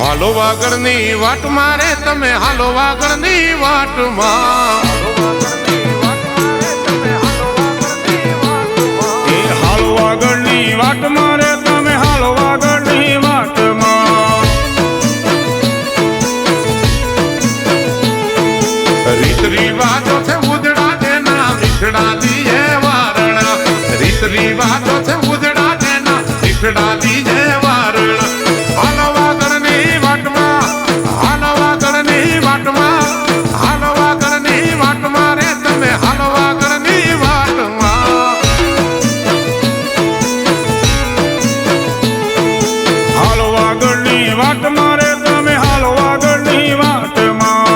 હાલો વાગડની વાટ મારે તમે હાલો વાગડની વાટમાં હાલો વાગડની વાટ મારે તમે હાલો વાગડની વાટમાં રીત રિવાજો છે ઉજડા દેના મીઠડા દીએ વારણા રીત રિવાજો છે ઉજડા દેના મીઠડા દીએ વારણા હાલો વાગડની વાટમાં હાલો વાગડની વાટમાં હાલો વાગડની વાટમાં રે તમે હાલો વાગડની વાટમાં હાલો વાગડની વાટ મારે તમે હાલો વાગડની વાટમાં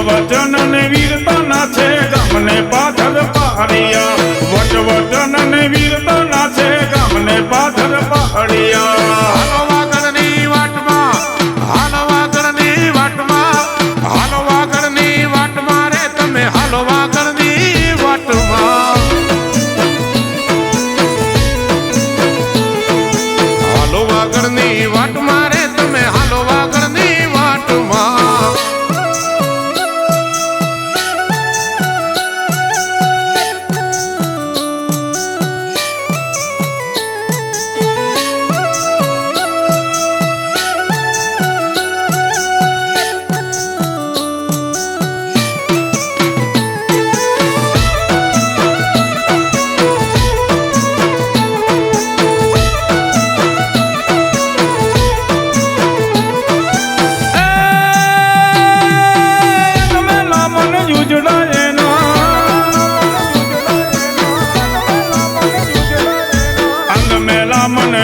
વચન ને વીરતા ના છે ગામને પાછળ પહાડિયા વચન ને વીરતા ના છે ગામને પાછળ પહાડિયા હાલો વાગડની વાટમાં હાલો વાગડની વાટમાં હાલો વાગડની વાટમાં રે તમે હાલો વાગડની વાટમાં હાલો વાગડની વાટમાં રે તમે હાલો વાગડની વાટમાં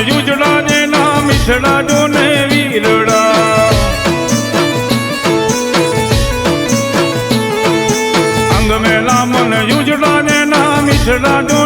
યુજડા ને ના મીઠડા ડોને વીરડા અંગ મેલા મન યુજડા ને ના મીઠડા ડો